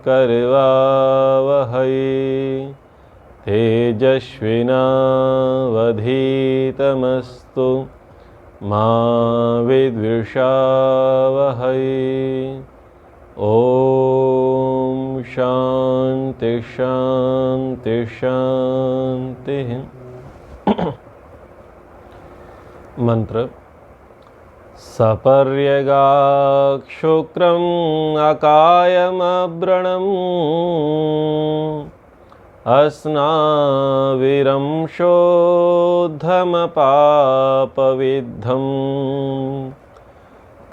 करवावहै तेजस्विनावधीतमस्तु मा विद्विषावहै। ओम शांति शांति शांति। मंत्र। सपर्यगात् शुक्रम् अकायमव्रणम् अस्नाविरं शोद्धमपापविद्धम्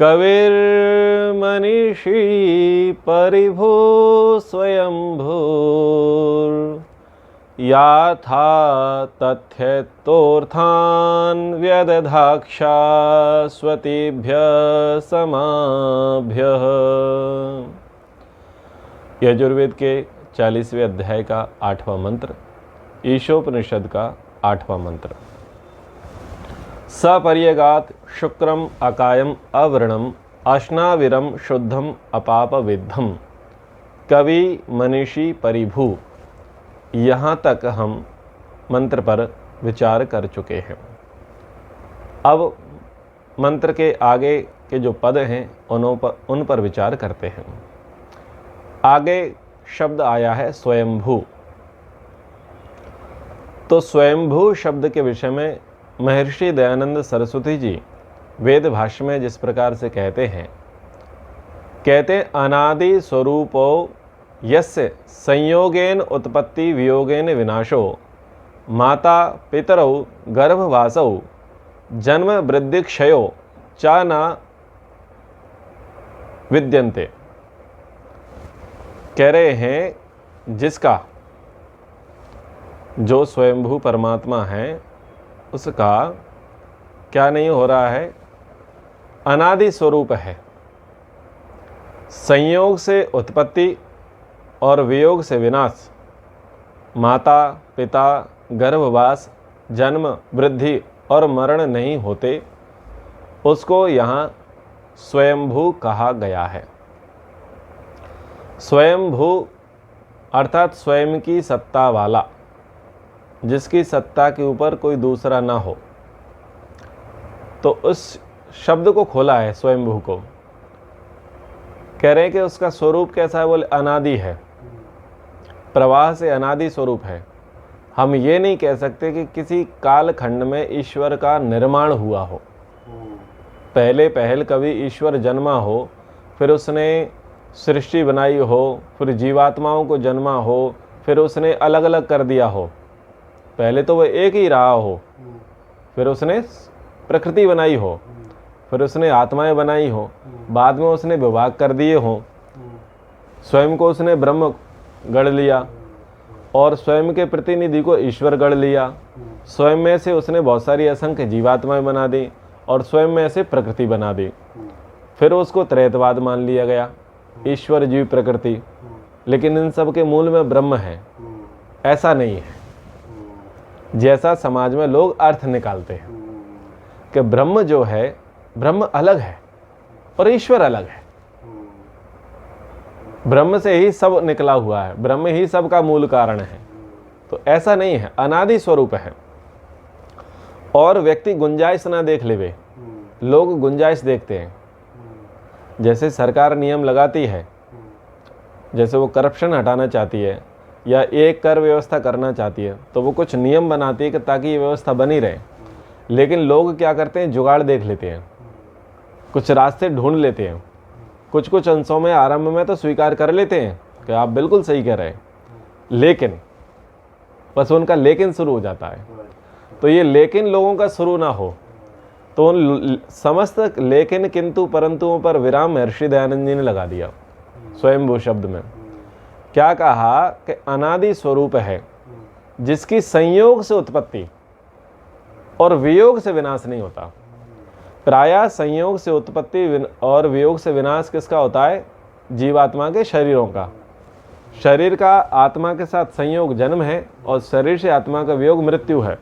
कविर्मनीषी परिभो स्वयंभूर्याथा तथ्यतोर्थान् व्यदधाक्षास्वतीभ्यः समाभ्यः। यजुर्वेद के 40वें अध्याय का 8वां मंत्र, ईशोपनिषद का 8वां मंत्र। सपर्यगात् शुक्रम अकायम अव्रणम अश्नाविरम शुद्धम अपाप विद्धम कवि मनीषी परिभू। यहाँ तक हम मंत्र पर विचार कर चुके हैं। अब मंत्र के आगे के जो पद हैं उन पर विचार करते हैं। आगे शब्द आया है स्वयंभू। तो स्वयंभू शब्द के विषय में महर्षि दयानंद सरस्वती जी वेद भाष्य में जिस प्रकार से कहते हैं, अनादि स्वरूपो यस्य संयोगेन उत्पत्ति वियोगेन विनाशो माता पितरौ गर्भवासौ जन्म वृद्धि क्षयो च न विद्यन्ते। कह रहे हैं जिसका, जो स्वयंभू परमात्मा है, उसका क्या नहीं हो रहा है, अनादि स्वरूप है। संयोग से उत्पत्ति और वियोग से विनाश, माता पिता गर्भवास जन्म वृद्धि और मरण नहीं होते, उसको यहाँ स्वयंभू कहा गया है। स्वयंभू अर्थात स्वयं की सत्ता वाला, जिसकी सत्ता के ऊपर कोई दूसरा ना हो। तो उस शब्द को खोला है स्वयंभू को। कह रहे हैं कि उसका स्वरूप कैसा है, बोले अनादि है, प्रवाह से अनादि स्वरूप है। हम ये नहीं कह सकते कि किसी कालखंड में ईश्वर का निर्माण हुआ हो, पहले पहल कभी ईश्वर जन्मा हो, फिर उसने सृष्टि बनाई हो, फिर जीवात्माओं को जन्मा हो, फिर उसने अलग अलग कर दिया हो। पहले तो वह एक ही रहा हो, फिर उसने प्रकृति बनाई हो, फिर उसने आत्माएं बनाई हो, बाद में उसने विभाग कर दिए हो। स्वयं को उसने ब्रह्म गढ़ लिया और स्वयं के प्रतिनिधि को ईश्वर गढ़ लिया। स्वयं में से उसने बहुत सारी असंख्य जीवात्माएं बना दी और स्वयं में से प्रकृति बना दी। फिर उसको त्रैतवाद मान लिया गया, ईश्वर जीव प्रकृति। लेकिन इन सब के मूल में ब्रह्म है, ऐसा नहीं है जैसा समाज में लोग अर्थ निकालते हैं कि ब्रह्म जो है, ब्रह्म अलग है और ईश्वर अलग है। ब्रह्म से ही सब निकला हुआ है, ब्रह्म ही सब का मूल कारण है। तो ऐसा नहीं है, अनादि स्वरूप है। और व्यक्ति गुंजाइश ना देख लेवे, लोग गुंजाइश देखते हैं। जैसे सरकार नियम लगाती है, जैसे वो करप्शन हटाना चाहती है या एक कर व्यवस्था करना चाहती है, तो वो कुछ नियम बनाती है कि ताकि ये व्यवस्था बनी रहे। लेकिन लोग क्या करते हैं, जुगाड़ देख लेते हैं, कुछ रास्ते ढूंढ लेते हैं। कुछ कुछ अंशों में आरंभ में तो स्वीकार कर लेते हैं कि आप बिल्कुल सही कह रहे हैं, लेकिन बस उनका लेकिन शुरू हो जाता है। तो ये लेकिन लोगों का शुरू ना हो, तो उन समस्त लेकिन किंतु परंतुओं पर विराम महर्षि दयानंद जी ने लगा दिया स्वयंभू शब्द में। क्या कहा कि अनादि स्वरूप है, जिसकी संयोग से उत्पत्ति और वियोग से विनाश नहीं होता। प्रायः संयोग से उत्पत्ति और वियोग से विनाश किसका होता है, जीवात्मा के शरीरों का। शरीर का आत्मा के साथ संयोग जन्म है और शरीर से आत्मा का वियोग मृत्यु है।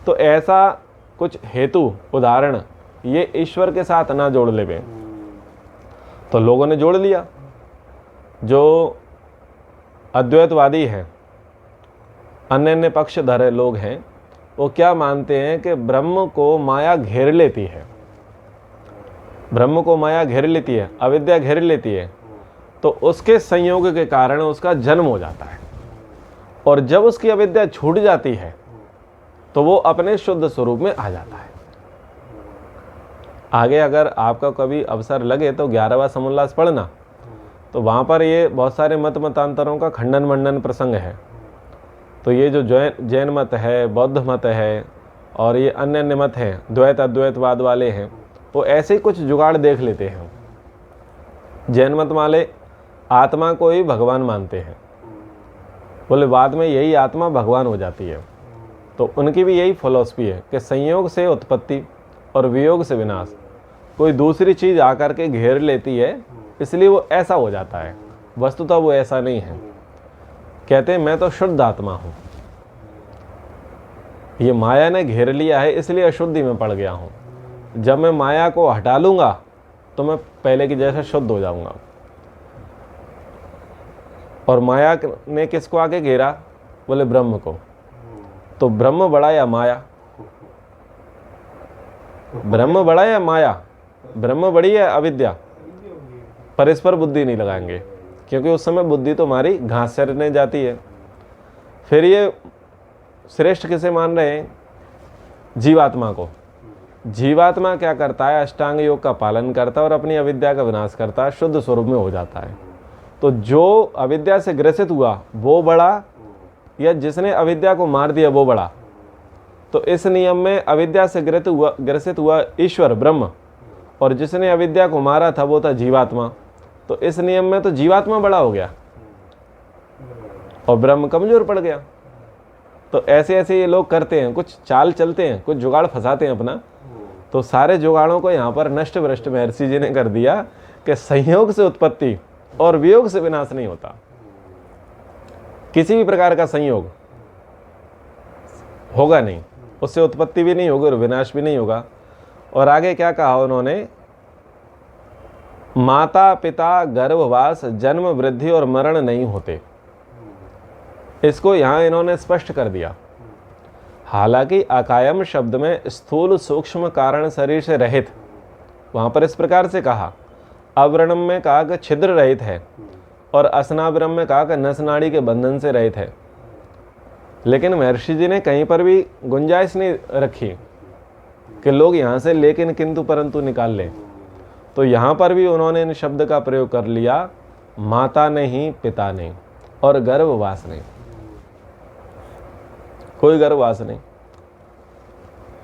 तो ऐसा कुछ हेतु उदाहरण ये ईश्वर के साथ ना जोड़ लेवे, तो लोगों ने जोड़ लिया। जो अद्वैतवादी हैं, अन्य अन्य पक्ष धरे लोग हैं, वो क्या मानते हैं कि ब्रह्म को माया घेर लेती है, ब्रह्म को माया घेर लेती है, अविद्या घेर लेती है, तो उसके संयोग के कारण उसका जन्म हो जाता है, और जब उसकी अविद्या छूट जाती है तो वो अपने शुद्ध स्वरूप में आ जाता है। आगे अगर आपका कभी अवसर लगे तो 11वां समोल्लास पढ़ना, तो वहाँ पर ये बहुत सारे मत मतांतरों का खंडन मंडन प्रसंग है। तो ये जो जैन मत है, बौद्ध मत है और ये अन्य अन्य मत हैं, द्वैत अद्वैतवाद वाले हैं, वो ऐसे ही कुछ जुगाड़ देख लेते हैं। जैन मत वाले आत्मा को ही भगवान मानते हैं, बोले बाद में यही आत्मा भगवान हो जाती है। तो उनकी भी यही फिलॉसफी है कि संयोग से उत्पत्ति और वियोग से विनाश, कोई दूसरी चीज़ आकर के घेर लेती है, इसलिए वो ऐसा हो जाता है। वस्तुतः वो ऐसा नहीं है। कहते हैं मैं तो शुद्ध आत्मा हूँ, ये माया ने घेर लिया है इसलिए अशुद्धि में पड़ गया हूँ। जब मैं माया को हटा लूँगा तो मैं पहले की जैसा शुद्ध हो जाऊँगा। और माया ने किसको आके घेरा? बोले ब्रह्म को। तो ब्रह्म बड़ा या माया? ब्रह्म बड़ा या माया? ब्रह्म बड़ी है अविद्या? पर इस पर बुद्धि नहीं लगाएंगे, क्योंकि उस समय बुद्धि तो हमारी घास चरने जाती है। फिर ये श्रेष्ठ किसे मान रहे हैं? जीवात्मा को। जीवात्मा क्या करता है? अष्टांग योग का पालन करता है और अपनी अविद्या का विनाश करता है, शुद्ध स्वरूप में हो जाता है। तो जो अविद्या से ग्रसित हुआ वो बड़ा, या जिसने अविद्या को मार दिया वो बड़ा? तो इस नियम में अविद्या से ग्रसित हुआ ईश्वर ब्रह्म, और जिसने अविद्या को मारा था वो था जीवात्मा। तो इस नियम में तो जीवात्मा बड़ा हो गया और ब्रह्म कमजोर पड़ गया। तो ऐसे ऐसे ये लोग करते हैं, कुछ चाल चलते हैं, कुछ जुगाड़ फंसाते हैं अपना। तो सारे जुगाड़ों को यहाँ पर नष्ट भ्रष्ट महर्षि जी ने कर दिया कि संयोग से उत्पत्ति और वियोग से विनाश नहीं होता। किसी भी प्रकार का संयोग होगा नहीं, उससे उत्पत्ति भी नहीं होगी और विनाश भी नहीं होगा। और आगे क्या कहा उन्होंने? माता पिता गर्भवास जन्म वृद्धि और मरण नहीं होते। इसको यहां इन्होंने स्पष्ट कर दिया। हालांकि अकायम शब्द में स्थूल सूक्ष्म कारण शरीर से रहित, वहां पर इस प्रकार से कहा। अवर्णम में कहा कि छिद्र रहित है, और असनावरम में कहा कि नस नाड़ी के बंधन से रहित है। लेकिन महर्षि जी ने कहीं पर भी गुंजाइश नहीं रखी कि लोग यहाँ से लेकिन किंतु परंतु निकाल लें। तो यहाँ पर भी उन्होंने इन शब्द का प्रयोग कर लिया, माता नहीं पिता नहीं और गर्भवास नहीं, कोई गर्भवास नहीं।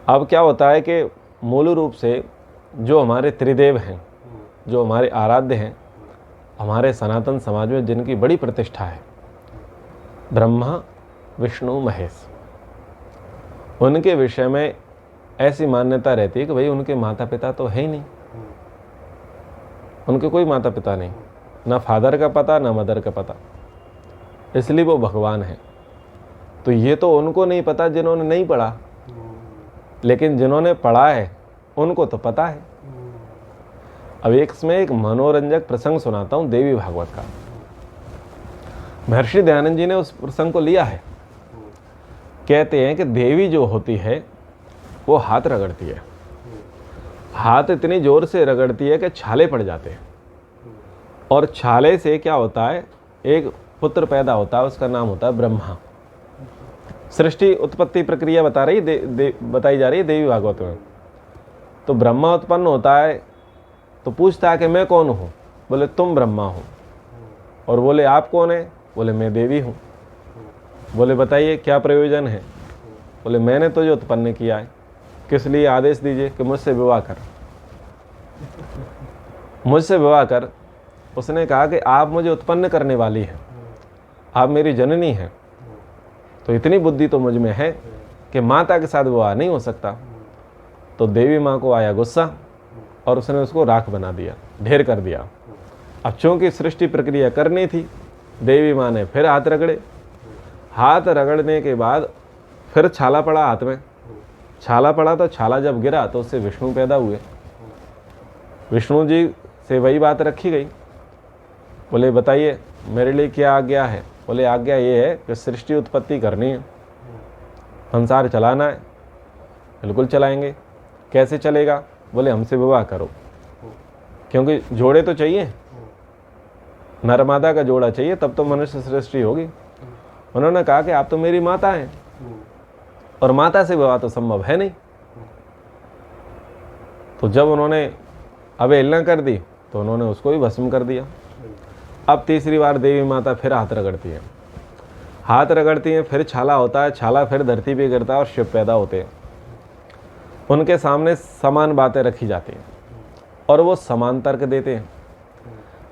अब क्या होता है कि मूल रूप से जो हमारे त्रिदेव हैं, जो हमारे आराध्य हैं, हमारे सनातन समाज में जिनकी बड़ी प्रतिष्ठा है, ब्रह्मा विष्णु महेश, उनके विषय में ऐसी मान्यता रहती है कि भाई उनके माता पिता तो है ही नहीं, उनके कोई माता पिता नहीं, ना फादर का पता ना मदर का पता, इसलिए वो भगवान है। तो ये तो उनको नहीं पता जिन्होंने नहीं पढ़ा, लेकिन जिन्होंने पढ़ा है उनको तो पता है। अब इसमें एक मनोरंजक प्रसंग सुनाता हूँ देवी भागवत का। महर्षि दयानंद जी ने उस प्रसंग को लिया है। कहते हैं कि देवी जो होती है वो हाथ रगड़ती है, हाथ इतनी जोर से रगड़ती है कि छाले पड़ जाते हैं, और छाले से क्या होता है? एक पुत्र पैदा होता है, उसका नाम होता है ब्रह्मा। सृष्टि उत्पत्ति प्रक्रिया बताई जा रही है देवी भागवत में। तो ब्रह्मा उत्पन्न होता है, तो पूछता है कि मैं कौन हूँ? बोले तुम ब्रह्मा हो। और बोले आप कौन है? बोले मैं देवी हूँ। बोले बताइए क्या प्रयोजन है? बोले मैंने तुझे उत्पन्न किया है, किस लिए? आदेश दीजिए कि मुझसे विवाह कर, मुझसे विवाह कर। उसने कहा कि आप मुझे उत्पन्न करने वाली हैं, आप मेरी जननी हैं, तो इतनी बुद्धि तो मुझ में है कि माता के साथ विवाह नहीं हो सकता। तो देवी माँ को आया गुस्सा और उसने उसको राख बना दिया, ढेर कर दिया। अब चूंकि सृष्टि प्रक्रिया करनी थी, देवी माँ ने फिर हाथ रगड़े। हाथ रगड़ने के बाद फिर छाला पड़ा हाथ में। छाला पड़ा तो छाला जब गिरा तो उससे विष्णु पैदा हुए। विष्णु जी से वही बात रखी गई। बोले बताइए मेरे लिए क्या आज्ञा है? बोले आज्ञा ये है कि सृष्टि उत्पत्ति करनी है, संसार चलाना है। बिल्कुल चलाएंगे। कैसे चलेगा? बोले हमसे विवाह करो, क्योंकि जोड़े तो चाहिए, नर मादा का जोड़ा चाहिए, तब तो मनुष्य सृष्टि होगी। उन्होंने कहा कि आप तो मेरी माता हैं और माता से विवाह तो संभव है नहीं। तो जब उन्होंने अवहेलना कर दी तो उन्होंने उसको भी भस्म कर दिया। अब तीसरी बार देवी माता फिर हाथ रगड़ती हैं, हाथ रगड़ती हैं, फिर छाला होता है, छाला फिर धरती पे गिरता है और शिव पैदा होते हैं। उनके सामने समान बातें रखी जाती हैं और वो समान तर्क देते हैं,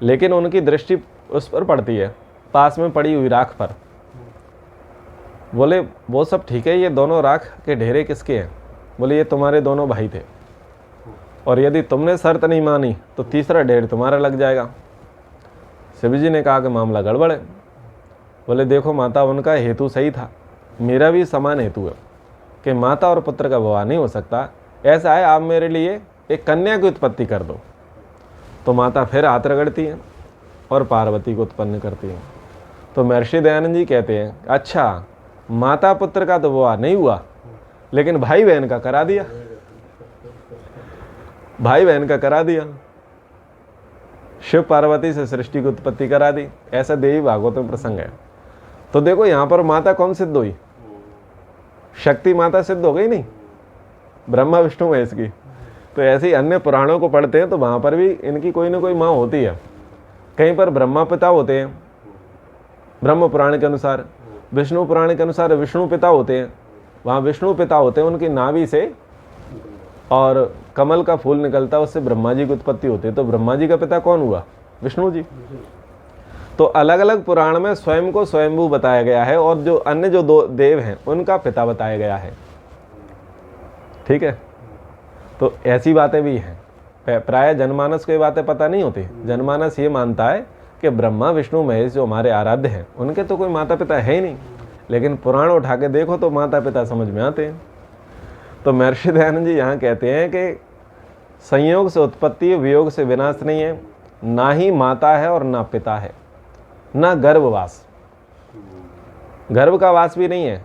लेकिन उनकी दृष्टि उस पर पड़ती है, पास में पड़ी हुई राख पर। बोले वो सब ठीक है, ये दोनों राख के ढेरे किसके हैं? बोले ये तुम्हारे दोनों भाई थे, और यदि तुमने शर्त नहीं मानी तो तीसरा ढेर तुम्हारा लग जाएगा। शिव जी ने कहा कि मामला गड़बड़ है। बोले देखो माता, उनका हेतु सही था, मेरा भी समान हेतु है कि माता और पुत्र का विवाह नहीं हो सकता। ऐसा है, आप मेरे लिए एक कन्या की उत्पत्ति कर दो। तो माता फिर हाथ रगड़ती हैं और पार्वती को उत्पन्न करती हैं। तो महर्षि दयानंद जी कहते हैं, अच्छा माता पुत्र का तो विवाह नहीं हुआ, लेकिन भाई बहन का करा दिया, भाई बहन का करा दिया। शिव पार्वती से सृष्टि की उत्पत्ति करा दी। ऐसा देवी भागवत में प्रसंग है। तो देखो यहाँ पर माता कौन सिद्ध हुई? शक्ति माता सिद्ध हो गई नहीं, ब्रह्मा विष्णु महेश की। तो ऐसे ही अन्य पुराणों को पढ़ते हैं तो वहां पर भी इनकी कोई ना कोई माँ होती है। कहीं पर ब्रह्मा पिता होते हैं ब्रह्म पुराण के अनुसार, विष्णु पुराण के अनुसार विष्णु पिता होते हैं, वहाँ विष्णु पिता होते हैं, उनकी नाभि से और कमल का फूल निकलता है, उससे ब्रह्मा जी की उत्पत्ति होती है। तो ब्रह्मा जी का पिता कौन हुआ? विष्णु जी। तो अलग अलग पुराण में स्वयं को स्वयंभू बताया गया है और जो अन्य जो दो देव हैं उनका पिता बताया गया है। ठीक है, तो ऐसी बातें भी हैं। प्राय जनमानस को ये बातें पता नहीं होती। जनमानस ये मानता है कि ब्रह्मा विष्णु महेश जो हमारे आराध्य हैं उनके तो कोई माता पिता है ही नहीं, लेकिन पुराण उठा के देखो तो माता पिता समझ में आते हैं। तो महर्षि दयानंद जी यहाँ कहते हैं कि संयोग से उत्पत्ति, वियोग से विनाश नहीं है, ना ही माता है और ना पिता है, ना गर्भवास, गर्भ का वास भी नहीं है,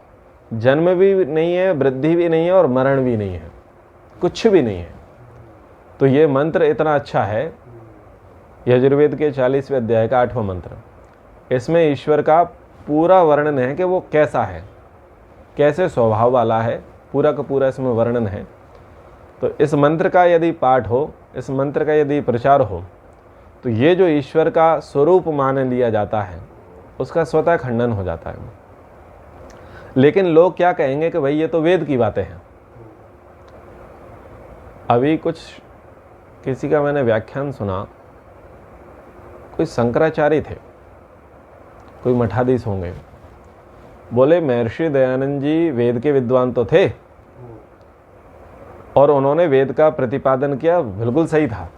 जन्म भी नहीं है, वृद्धि भी नहीं है और मरण भी नहीं है, कुछ भी नहीं है। तो ये मंत्र इतना अच्छा है, यजुर्वेद के 40वें अध्याय का 8वां मंत्र। इसमें ईश्वर का पूरा वर्णन है कि वो कैसा है, कैसे स्वभाव वाला है, पूरा का पूरा इसमें वर्णन है। तो इस मंत्र का यदि पाठ हो, इस मंत्र का यदि प्रचार हो, तो ये जो ईश्वर का स्वरूप मान लिया जाता है उसका स्वतः खंडन हो जाता है। लेकिन लोग क्या कहेंगे कि भाई ये तो वेद की बातें हैं। अभी कुछ किसी का मैंने व्याख्यान सुना, कोई शंकराचार्य थे, कोई मठाधीश होंगे, बोले महर्षि दयानंद जी वेद के विद्वान तो थे और उन्होंने वेद का प्रतिपादन किया, बिल्कुल सही था,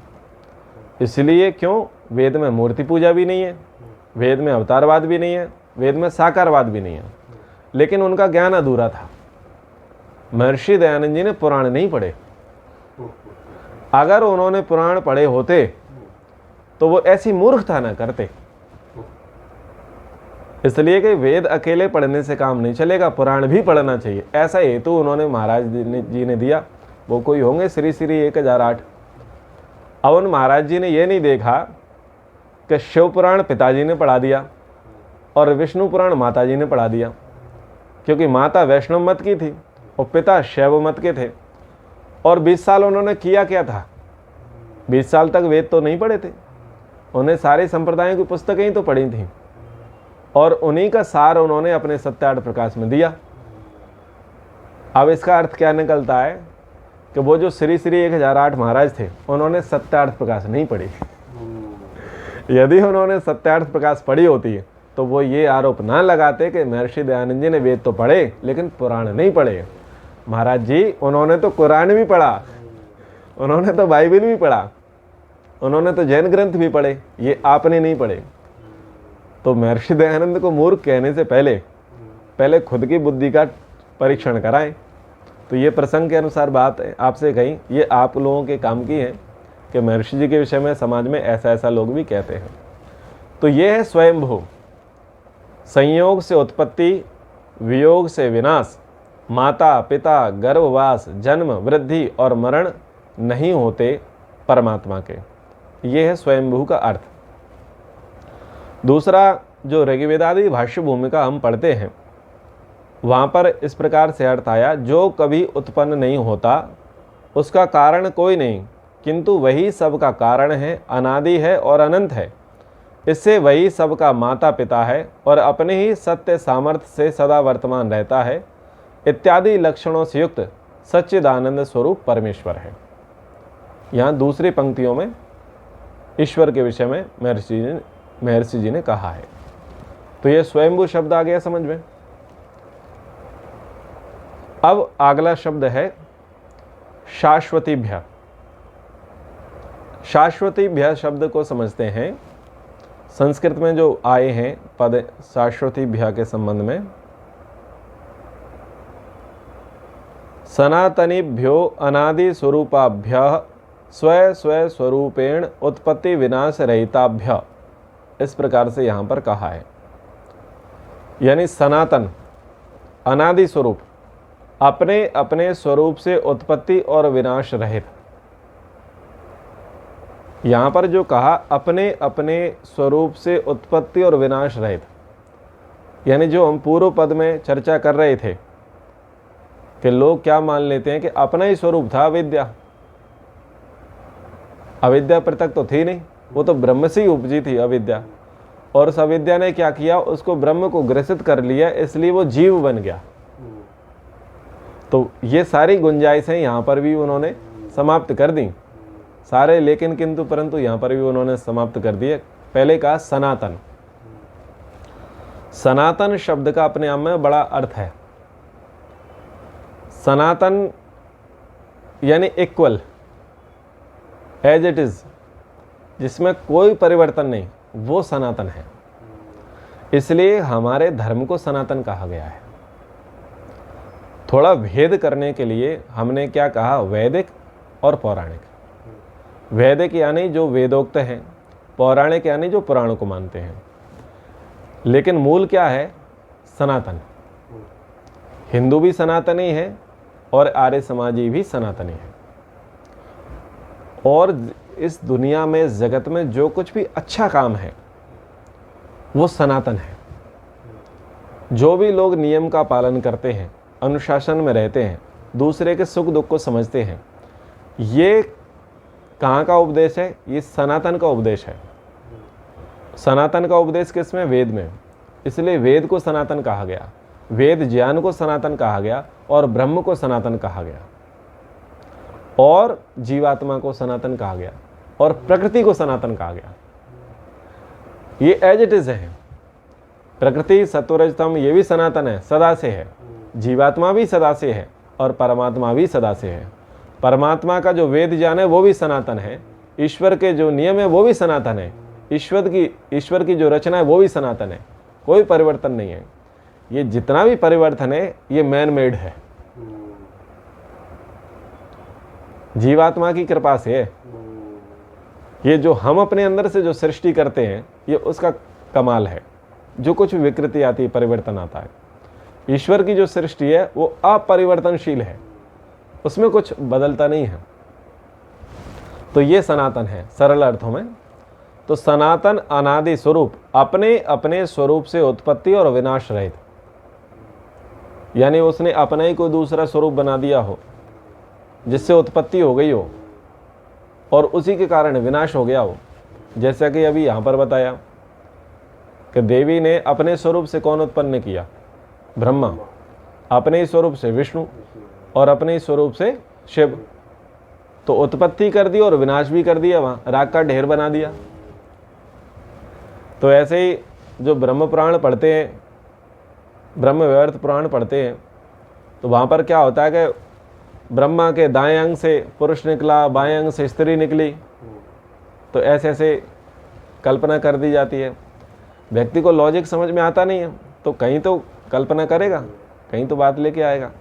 इसलिए क्यों वेद में मूर्ति पूजा भी नहीं है, वेद में अवतारवाद भी नहीं है, वेद में साकारवाद भी नहीं है, लेकिन उनका ज्ञान अधूरा था। महर्षि दयानंद जी ने पुराण नहीं पढ़े। अगर उन्होंने पुराण पढ़े होते तो वो ऐसी मूर्खता न करते। इसलिए कि वेद अकेले पढ़ने से काम नहीं चलेगा, पुराण भी पढ़ना चाहिए, ऐसा हेतु उन्होंने महाराज जी ने दिया। वो कोई होंगे श्री श्री 1008। अब उन महाराज जी ने ये नहीं देखा कि शिव पुराण पिताजी ने पढ़ा दिया और विष्णु पुराण माता जी ने पढ़ा दिया, क्योंकि माता वैष्णव मत की थी और पिता शैव मत के थे। और 20 साल उन्होंने किया क्या था? 20 साल तक वेद तो नहीं पढ़े थे, उन्हें सारे संप्रदायों की पुस्तकें ही तो पढ़ी थी और उन्हीं का सार उन्होंने अपने सत्यार्थ प्रकाश में दिया। अब इसका अर्थ क्या निकलता है कि वो जो श्री श्री 1008 महाराज थे उन्होंने सत्यार्थ प्रकाश नहीं पढ़ी। यदि उन्होंने सत्यार्थ प्रकाश पढ़ी होती तो वो ये आरोप ना लगाते कि महर्षि दयानंद जी ने वेद तो पढ़े लेकिन पुराण नहीं पढ़े। महाराज जी उन्होंने तो कुरान भी पढ़ा, उन्होंने तो बाइबल भी पढ़ा, उन्होंने तो जैन ग्रंथ भी पढ़े, ये आपने नहीं पढ़े। तो महर्षि दयानंद को मूर्ख कहने से पहले खुद की बुद्धि का परीक्षण कराएं। तो ये प्रसंग के अनुसार बात आपसे कही, ये आप लोगों के काम की है कि महर्षि जी के विषय में समाज में ऐसा ऐसा लोग भी कहते हैं। तो ये है स्वयंभू। संयोग से उत्पत्ति, वियोग से विनाश, माता पिता, गर्भवास, जन्म, वृद्धि और मरण नहीं होते परमात्मा के। ये है स्वयंभू का अर्थ। दूसरा, जो ऋग्वेदादि भाष्य भूमिका हम पढ़ते हैं, वहाँ पर इस प्रकार से अर्थ आया, जो कभी उत्पन्न नहीं होता, उसका कारण कोई नहीं, किंतु वही सब का कारण है, अनादि है और अनंत है। इससे वही सबका माता पिता है और अपने ही सत्य सामर्थ्य से सदा वर्तमान रहता है, इत्यादि लक्षणों से युक्त सच्चिदानंद स्वरूप परमेश्वर है। यहाँ दूसरी पंक्तियों में ईश्वर के विषय में महर्षि जी ने कहा है। तो ये स्वयंभू शब्द आ गया समझ में। अब अगला शब्द है शाश्वतीभ्य। शाश्वतीभ्य शब्द को समझते हैं। संस्कृत में जो आए हैं पद शाश्वतीभ्य के संबंध में, सनातनीभ्यो अनादि स्वरूपाभ्य स्वय स्वय स्वरूपेण उत्पत्ति विनाश रहिताभ्य, इस प्रकार से यहाँ पर कहा है। यानी सनातन, अनादि स्वरूप, अपने अपने स्वरूप से उत्पत्ति और विनाश रहित। यहाँ पर जो कहा अपने अपने स्वरूप से उत्पत्ति और विनाश रहित, यानी जो हम पूर्व पद में चर्चा कर रहे थे कि लोग क्या मान लेते हैं कि अपना ही स्वरूप था अविद्या। अविद्या पृथक तो थी नहीं, वो तो ब्रह्म से ही उपजी थी अविद्या, और उस अविद्या ने क्या किया, उसको ब्रह्म को ग्रसित कर लिया, इसलिए वो जीव बन गया। तो ये सारी गुंजाइशें यहाँ पर भी उन्होंने समाप्त कर दी, सारे लेकिन किंतु परंतु यहाँ पर भी उन्होंने समाप्त कर दिए। पहले कहा सनातन। सनातन शब्द का अपने आप में बड़ा अर्थ है। सनातन यानी इक्वल, एज इट इज, जिसमें कोई परिवर्तन नहीं, वो सनातन है। इसलिए हमारे धर्म को सनातन कहा गया है। थोड़ा भेद करने के लिए हमने क्या कहा, वैदिक और पौराणिक। वैदिक यानी जो वेदोक्त हैं, पौराणिक यानी जो पुराणों को मानते हैं। लेकिन मूल क्या है, सनातन। हिंदू भी सनातनी है और आर्य समाजी भी सनातनी है। और इस दुनिया में, जगत में जो कुछ भी अच्छा काम है वो सनातन है। जो भी लोग नियम का पालन करते हैं, अनुशासन में रहते हैं, दूसरे के सुख दुख को समझते हैं, ये कहाँ का उपदेश है, ये सनातन का उपदेश है। सनातन का उपदेश किसमें, वेद में। इसलिए वेद को सनातन कहा गया, वेद ज्ञान को सनातन कहा गया, और ब्रह्म को सनातन कहा गया, और जीवात्मा को सनातन कहा गया, और प्रकृति को सनातन कहा गया। ये एज इट इज है। प्रकृति सत्वरजतम ये भी सनातन है, सदा से है। जीवात्मा भी सदा से है और परमात्मा भी सदा से है। परमात्मा का जो वेद ज्ञान है वो भी सनातन है। ईश्वर के जो नियम है वो भी सनातन है। ईश्वर की जो रचना है वो भी सनातन है, कोई परिवर्तन नहीं है। ये जितना भी परिवर्तन है ये मैन मेड है, जीवात्मा की कृपा से है। ये जो हम अपने अंदर से जो सृष्टि करते हैं ये उसका कमाल है। जो कुछ विकृति आती है, परिवर्तन आता है, ईश्वर की जो सृष्टि है वो अपरिवर्तनशील है, उसमें कुछ बदलता नहीं है। तो ये सनातन है सरल अर्थों में। तो सनातन अनादि स्वरूप, अपने अपने स्वरूप से उत्पत्ति और विनाश रहित, यानी उसने अपना ही कोई दूसरा स्वरूप बना दिया हो जिससे उत्पत्ति हो गई हो और उसी के कारण विनाश हो गया हो। जैसा कि अभी यहाँ पर बताया कि देवी ने अपने स्वरूप से कौन उत्पन्न किया, ब्रह्मा, अपने ही स्वरूप से विष्णु, और अपने ही स्वरूप से शिव। तो उत्पत्ति कर दी और विनाश भी कर दिया, वहाँ राख का ढेर बना दिया। तो ऐसे ही जो ब्रह्म पुराण पढ़ते हैं, ब्रह्म वैवर्त पुराण पढ़ते हैं, तो वहाँ पर क्या होता है कि ब्रह्मा के दाएं अंग से पुरुष निकला, बाएं अंग से स्त्री निकली। तो ऐसे ऐसे कल्पना कर दी जाती है। व्यक्ति को लॉजिक समझ में आता नहीं है, तो कहीं तो कल्पना करेगा, कहीं तो बात लेके आएगा।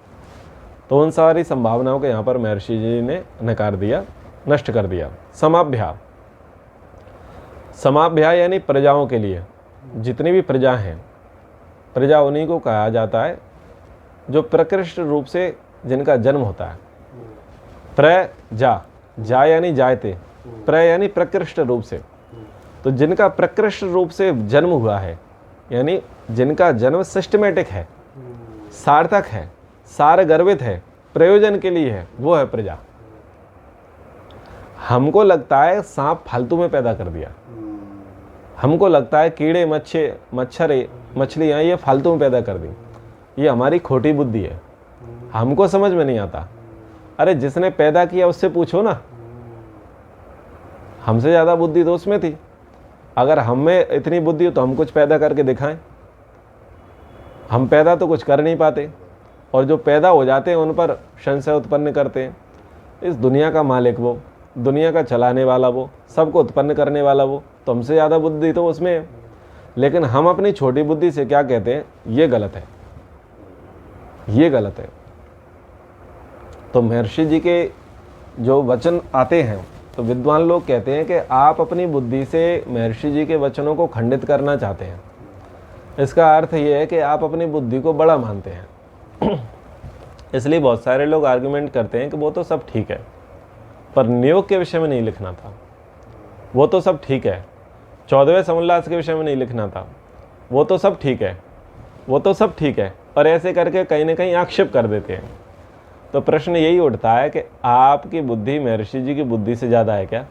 तो उन सारी संभावनाओं को यहाँ पर महर्षि जी ने नकार दिया, नष्ट कर दिया। समाभ्या, समाभ्या यानी प्रजाओं के लिए, जितनी भी प्रजा हैं प्रजा उन्हीं को कहा जाता है जो प्रकृष्ट रूप से जिनका जन्म होता है। प्रजा, जा यानी जायते, प्र यानी प्रकृष्ट रूप से, तो जिनका प्रकृष्ट रूप से जन्म हुआ है, यानी जिनका जन्म सिस्टमेटिक है, सार्थक है, सारगर्भित है, प्रयोजन के लिए है, वो है प्रजा। हमको लगता है सांप फालतू में पैदा कर दिया, हमको लगता है कीड़े मच्छर मछलियाँ ये फालतू में पैदा कर दी, ये हमारी खोटी बुद्धि है, हमको समझ में नहीं आता। अरे जिसने पैदा किया उससे पूछो ना, हमसे ज़्यादा बुद्धि तो उसमें थी। अगर हम में इतनी बुद्धि हो तो हम कुछ पैदा करके दिखाएं। हम पैदा तो कुछ कर नहीं पाते, और जो पैदा हो जाते हैं उन पर संशय उत्पन्न करते हैं। इस दुनिया का मालिक वो, दुनिया का चलाने वाला वो, सबको उत्पन्न करने वाला वो, तो हमसे ज़्यादा बुद्धि तो उसमें है। लेकिन हम अपनी छोटी बुद्धि से क्या कहते हैं, ये गलत है, ये गलत है। तो महर्षि जी के जो वचन आते हैं तो विद्वान लोग कहते हैं कि आप अपनी बुद्धि से महर्षि जी के वचनों को खंडित करना चाहते हैं। इसका अर्थ ये है कि आप अपनी बुद्धि को बड़ा मानते हैं। इसलिए बहुत सारे लोग आर्गुमेंट करते हैं कि वो तो सब ठीक है, पर नियोग के विषय में नहीं लिखना था। वो तो सब ठीक है, 14वें समोल्लास के विषय में नहीं लिखना था। वो तो सब ठीक है, वो तो सब ठीक है, और ऐसे करके कहीं ना कहीं आक्षेप कर देते हैं। तो प्रश्न यही उठता है कि आपकी बुद्धि महर्षि जी की बुद्धि से ज़्यादा है क्या?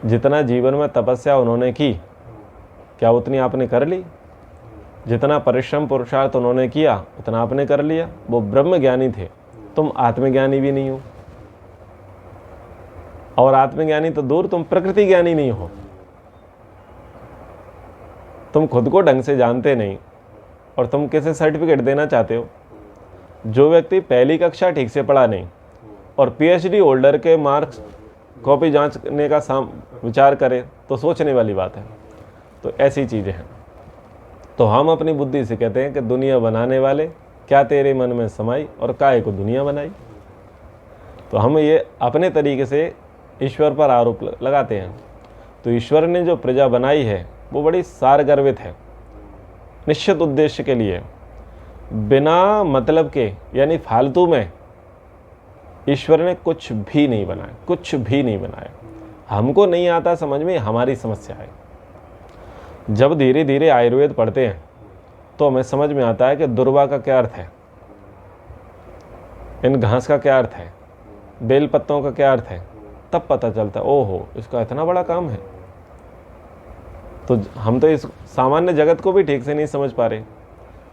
जितना जीवन में तपस्या उन्होंने की, क्या उतनी आपने कर ली? जितना परिश्रम पुरुषार्थ उन्होंने किया उतना आपने कर लिया? वो ब्रह्म ज्ञानी थे, तुम आत्मज्ञानी भी नहीं हो, और आत्मज्ञानी तो दूर, तुम प्रकृति ज्ञानी नहीं हो। तुम खुद को ढंग से जानते नहीं, और तुम किसे सर्टिफिकेट देना चाहते हो? जो व्यक्ति पहली कक्षा ठीक से पढ़ा नहीं और पीएचडी होल्डर के मार्क्स कॉपी जांचने का विचार करे तो सोचने वाली बात है। तो ऐसी चीज़ें हैं। तो हम अपनी बुद्धि से कहते हैं कि दुनिया बनाने वाले, क्या तेरे मन में समाई और काहे को दुनिया बनाई। तो हम ये अपने तरीके से ईश्वर पर आरोप लगाते हैं। तो ईश्वर ने जो प्रजा बनाई है वो बड़ी सारगर्भित है, निश्चित उद्देश्य के लिए, बिना मतलब के यानी फालतू में ईश्वर ने कुछ भी नहीं बनाया, कुछ भी नहीं बनाया। हमको नहीं आता समझ में, हमारी समस्या है। जब धीरे धीरे आयुर्वेद पढ़ते हैं तो हमें समझ में आता है कि दुर्वा का क्या अर्थ है, इन घास का क्या अर्थ है, बेल पत्तों का क्या अर्थ है। तब पता चलता है ओहो इसका इतना बड़ा काम है। तो हम तो इस सामान्य जगत को भी ठीक से नहीं समझ पा रहे।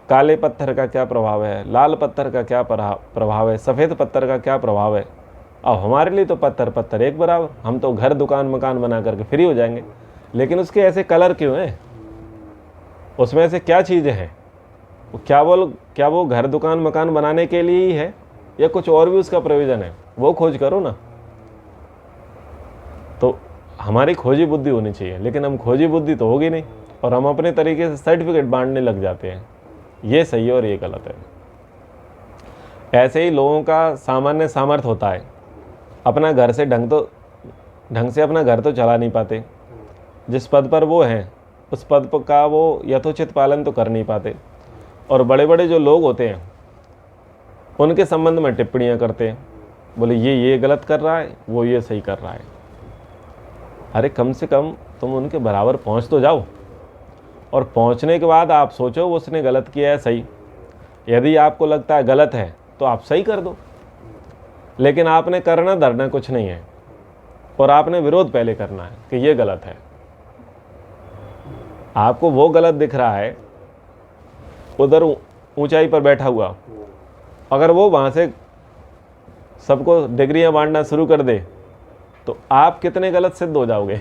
काले पत्थर का क्या प्रभाव है, लाल पत्थर का क्या प्रभाव है, सफ़ेद पत्थर का क्या प्रभाव है। अब हमारे लिए तो पत्थर पत्थर एक बराबर, हम तो घर दुकान मकान बना करके फ्री हो जाएंगे। लेकिन उसके ऐसे कलर क्यों हैं, उसमें ऐसे क्या चीज़ें हैं? क्या वो घर दुकान मकान बनाने के लिए ही है या कुछ और भी उसका प्रयोजन है? वो खोज करो ना। तो हमारी खोजी बुद्धि होनी चाहिए, लेकिन हम खोजी बुद्धि तो होगी नहीं, और हम अपने तरीके से सर्टिफिकेट बांटने लग जाते हैं, ये सही है और ये गलत है। ऐसे ही लोगों का सामान्य सामर्थ्य होता है, अपना घर से ढंग से अपना घर तो चला नहीं पाते। जिस पद पर वो हैं उस पद का वो यथोचित पालन तो कर नहीं पाते, और बड़े बड़े जो लोग होते हैं उनके संबंध में टिप्पणियां करते हैं, बोले ये गलत कर रहा है, वो ये सही कर रहा है। अरे कम से कम तुम उनके बराबर पहुंच तो जाओ, और पहुंचने के बाद आप सोचो उसने गलत किया है सही। यदि आपको लगता है गलत है तो आप सही कर दो, लेकिन आपने करना धरना कुछ नहीं है, और आपने विरोध पहले करना है कि ये गलत है। आपको वो गलत दिख रहा है उधर ऊंचाई पर बैठा हुआ, अगर वो वहाँ से सबको डिग्रियां बांटना शुरू कर दे तो आप कितने गलत सिद्ध हो जाओगे।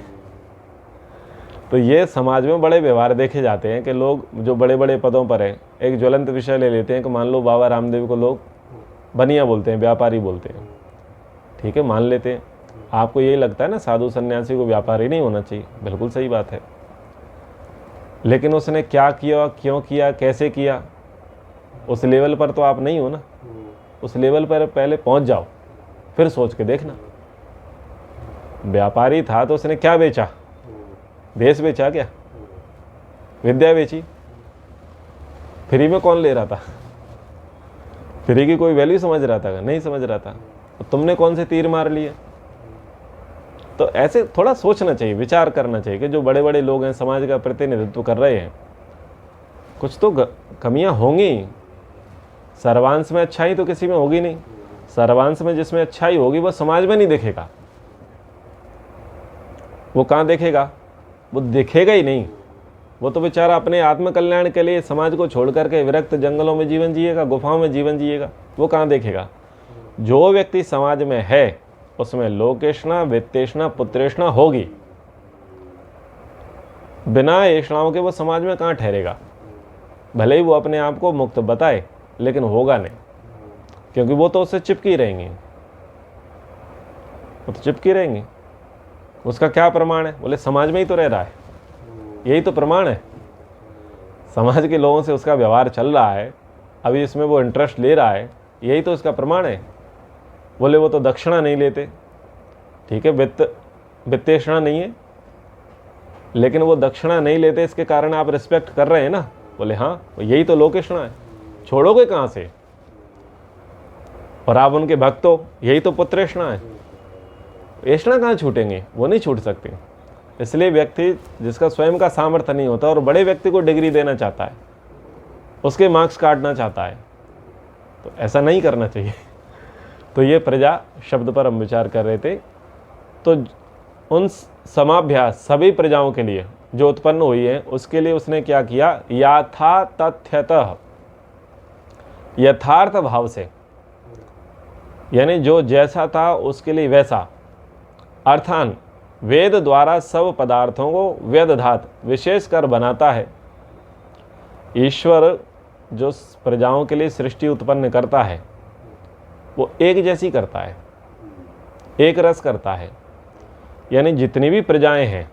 तो ये समाज में बड़े व्यवहार देखे जाते हैं कि लोग जो बड़े बड़े पदों पर हैं, एक ज्वलंत विषय ले लेते हैं कि मान लो बाबा रामदेव को लोग बनिया बोलते हैं, व्यापारी बोलते हैं। ठीक है, मान लेते हैं। आपको यही लगता है ना साधु सन्यासी को व्यापारी नहीं होना चाहिए, बिल्कुल सही बात है। लेकिन उसने क्या किया, क्यों किया, कैसे किया, उस लेवल पर तो आप नहीं हो ना। उस लेवल पर पहले पहुंच जाओ, फिर सोच के देखना। व्यापारी था तो उसने क्या बेचा? भेष बेचा क्या? विद्या बेची? फ्री में कौन ले रहा था? फ्री की कोई वैल्यू समझ रहा था? नहीं समझ रहा था। तो तुमने कौन से तीर मार लिए? तो ऐसे थोड़ा सोचना चाहिए, विचार करना चाहिए कि जो बड़े बड़े लोग हैं, समाज का प्रतिनिधित्व कर रहे हैं, कुछ तो कमियां होंगी। सर्वांश में अच्छाई तो किसी में होगी नहीं। सर्वांश में जिसमें अच्छाई होगी वो समाज में नहीं दिखेगा। वो कहाँ देखेगा? वो दिखेगा ही नहीं। वो तो बेचारा अपने आत्मकल्याण के लिए समाज को छोड़ करके विरक्त जंगलों में जीवन जिएगा, गुफाओं में जीवन जिएगा। वो कहाँ देखेगा? जो व्यक्ति समाज में है उसमें लोकेशना, वित्तेषणा, पुत्रेषणा होगी। बिना ऐषणाओं के वो समाज में कहाँ ठहरेगा? भले ही वो अपने आप को मुक्त बताए, लेकिन होगा नहीं, क्योंकि वो तो उससे चिपकी रहेंगी। वो तो चिपकी रहेंगी। उसका क्या प्रमाण है? बोले समाज में ही तो रह रहा है, यही तो प्रमाण है। समाज के लोगों से उसका व्यवहार चल रहा है, अभी इसमें वो इंटरेस्ट ले रहा है, यही तो इसका प्रमाण है। बोले वो तो दक्षिणा नहीं लेते। ठीक है, वित्तेषणा नहीं है, लेकिन वो दक्षिणा नहीं लेते, इसके कारण आप रिस्पेक्ट कर रहे हैं ना। बोले हाँ, यही तो लोकेशणा है। छोड़ोगे कहाँ से? और आप उनके भक्त हो, यही तो पुत्रेषणा है। ऐषणा कहाँ छूटेंगे? वो नहीं छूट सकती। इसलिए व्यक्ति जिसका स्वयं का सामर्थ्य नहीं होता और बड़े व्यक्ति को डिग्री देना चाहता है, उसके मार्क्स काटना चाहता है, तो ऐसा नहीं करना चाहिए। तो ये प्रजा शब्द पर हम विचार कर रहे थे। तो उन समाभ्यास सभी प्रजाओं के लिए जो उत्पन्न हुई है, उसके लिए उसने क्या किया? यथा तथ्यतः, यथार्थ भाव से, यानी जो जैसा था उसके लिए वैसा। अर्थान वेद द्वारा सब पदार्थों को व्यदधात विशेष कर बनाता है। ईश्वर जो प्रजाओं के लिए सृष्टि उत्पन्न करता है वो एक जैसी करता है, एक रस करता है। यानी जितनी भी प्रजाएं हैं,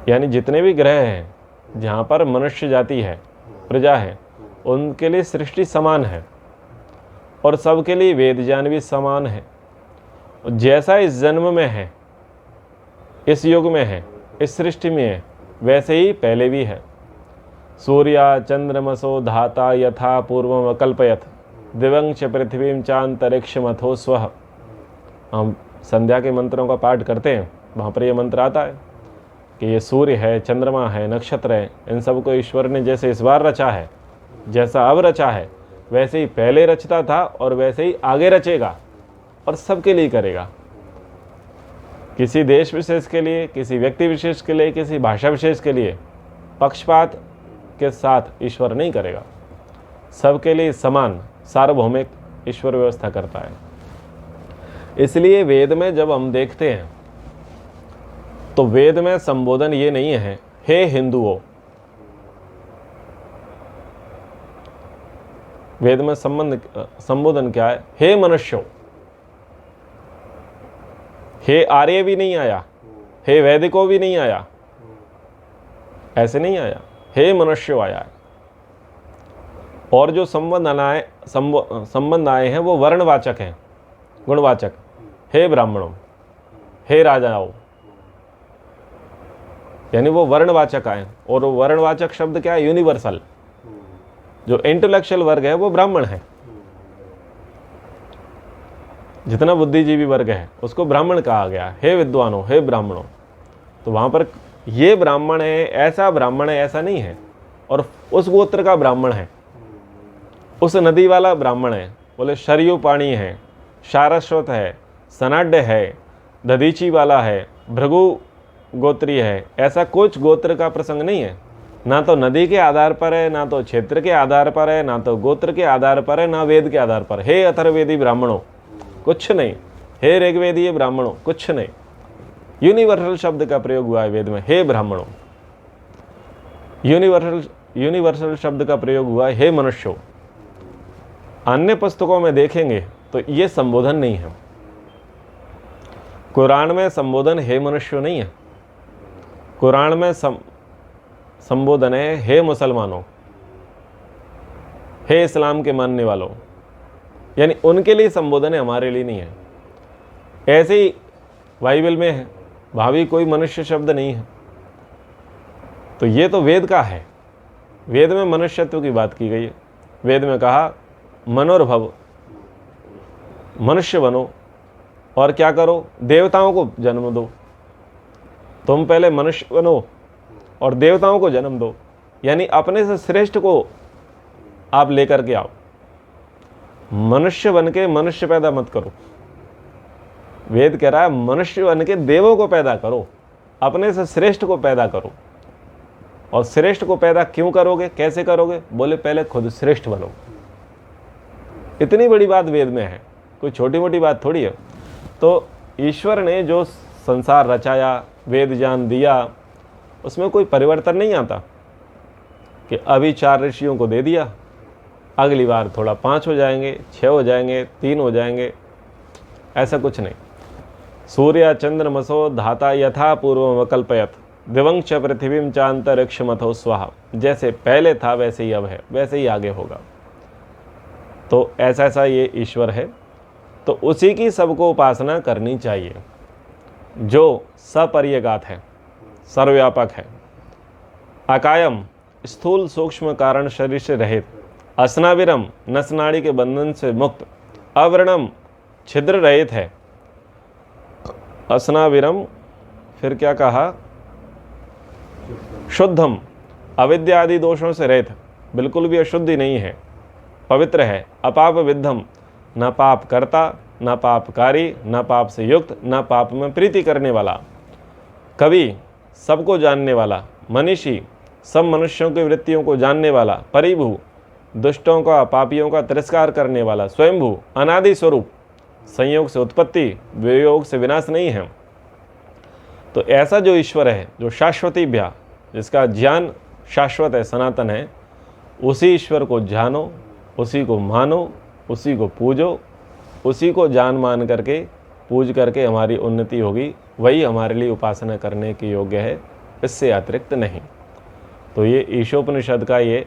यानी जितने भी ग्रह हैं जहाँ पर मनुष्य जाति है, प्रजा है, उनके लिए सृष्टि समान है और सबके लिए वेद ज्ञान भी समान है। जैसा इस जन्म में है, इस युग में है, इस सृष्टि में है, वैसे ही पहले भी है। सूर्या चंद्रमसो धाता यथा पूर्वम अकल्पयत दिवंश पृथ्वीं चांतरिक्षमथो स्वः। हम संध्या के मंत्रों का पाठ करते हैं, वहाँ पर ये मंत्र आता है कि ये सूर्य है, चंद्रमा है, नक्षत्र है, इन सबको ईश्वर ने जैसे इस बार रचा है, जैसा अब रचा है, वैसे ही पहले रचता था और वैसे ही आगे रचेगा और सबके लिए करेगा। किसी देश विशेष के लिए, किसी व्यक्ति विशेष के लिए, किसी भाषा विशेष के लिए पक्षपात के साथ ईश्वर नहीं करेगा। सबके लिए समान सार्वभौमिक ईश्वर व्यवस्था करता है। इसलिए वेद में जब हम देखते हैं तो वेद में संबोधन ये नहीं है हे हिंदुओं। वेद में संबोधन क्या है? हे मनुष्यों। हे आर्य भी नहीं आया, हे वैदिकों भी नहीं आया, ऐसे नहीं आया, हे मनुष्यों आया है। और जो संबंध आए हैं वो वर्णवाचक हैं, गुणवाचक। हे ब्राह्मणों, हे राजाओं, यानी वो वर्णवाचक आए। और वो वर्णवाचक शब्द क्या है? यूनिवर्सल। जो इंटेलेक्चुअल वर्ग है वो ब्राह्मण है, जितना बुद्धिजीवी वर्ग है उसको ब्राह्मण कहा गया। हे विद्वानों, हे ब्राह्मणों। तो वहां पर ये ब्राह्मण है, ऐसा ब्राह्मण है, ऐसा नहीं है। और उस गोत्र का ब्राह्मण है, उस नदी वाला ब्राह्मण है। बोले शरयू पाणी है, सारस्वत है, सनाड्य है, दधीची वाला है, भृगु गोत्री है, ऐसा कुछ गोत्र का प्रसंग नहीं है। ना तो नदी के आधार पर है, ना तो क्षेत्र के आधार पर है, ना तो गोत्र के आधार पर है, ना वेद के आधार पर। हे अथर्ववेदी ब्राह्मणों, कुछ नहीं। हे ऋग्वेदीय ब्राह्मणों, कुछ नहीं। यूनिवर्सल शब्द का प्रयोग हुआ है वेद में, हे ब्राह्मणों। यूनिवर्सल शब्द का प्रयोग हुआ है हे मनुष्यों। अन्य पुस्तकों में देखेंगे तो ये संबोधन नहीं है। कुरान में संबोधन हे मनुष्यों नहीं है। कुरान में संबोधन है हे मुसलमानों, हे इस्लाम के मानने वालों। यानी उनके लिए संबोधन है, हमारे लिए नहीं है। ऐसे ही बाइबल में है, वहाँ भी कोई मनुष्य शब्द नहीं है। तो ये तो वेद का है, वेद में मनुष्यत्व की बात की गई है। वेद में कहा मनोर्भव, मनुष्य बनो और क्या करो, देवताओं को जन्म दो। तुम पहले मनुष्य बनो और देवताओं को जन्म दो, यानी अपने से श्रेष्ठ को आप लेकर के आओ। मनुष्य बन के मनुष्य पैदा मत करो। वेद कह रहा है मनुष्य बन के देवों को पैदा करो, अपने से श्रेष्ठ को पैदा करो। और श्रेष्ठ को पैदा क्यों करोगे, कैसे करोगे? बोले पहले खुद श्रेष्ठ बनो। इतनी बड़ी बात वेद में है, कोई छोटी मोटी बात थोड़ी है। तो ईश्वर ने जो संसार रचाया, वेद ज्ञान दिया, उसमें कोई परिवर्तन नहीं आता कि अभी 4 ऋषियों को दे दिया, अगली बार थोड़ा 5 हो जाएंगे, 6 हो जाएंगे, 3 हो जाएंगे, ऐसा कुछ नहीं। सूर्य चंद्रमसो धाता यथा पूर्व अकल्पयत दिवं च पृथ्वीं च अंतरिक्षमथो स्वाहा। जैसे पहले था वैसे ही अब है, वैसे ही आगे होगा। तो ऐसा ये ईश्वर है, तो उसी की सबको उपासना करनी चाहिए, जो सपर्यगात है, सर्वव्यापक है, अकायम, स्थूल सूक्ष्म कारण शरीर से रहित, अस्नाविरम, नस नाड़ी के बंधन से मुक्त, अवर्णम, छिद्र रहित है, अस्नाविरम, फिर क्या कहा, शुद्धम, अविद्या आदि दोषों से रहित, बिल्कुल भी अशुद्धि नहीं है, पवित्र है, अपाप विद्धम, न पाप करता, न पापकारी, न पाप से युक्त, न पाप में प्रीति करने वाला, कवि, सबको जानने वाला, मनीषी, सब मनुष्यों की वृत्तियों को जानने वाला, परिभू, दुष्टों का पापियों का तिरस्कार करने वाला, स्वयंभू, अनादि स्वरूप, संयोग से उत्पत्ति, वियोग से विनाश नहीं है। तो ऐसा जो ईश्वर है, जो शाश्वती भ्या, जिसका ज्ञान शाश्वत है, सनातन है, उसी ईश्वर को जानो, उसी को मानो, उसी को पूजो, उसी को जान मान करके पूज करके हमारी उन्नति होगी। वही हमारे लिए उपासना करने के योग्य है, इससे अतिरिक्त नहीं। तो ये ईशोपनिषद का ये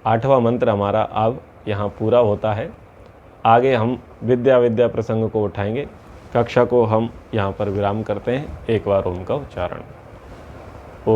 8वां मंत्र हमारा अब यहाँ पूरा होता है। आगे हम विद्या प्रसंग को उठाएंगे। कक्षा को हम यहाँ पर विराम करते हैं। एक बार ओम का उच्चारण। ओ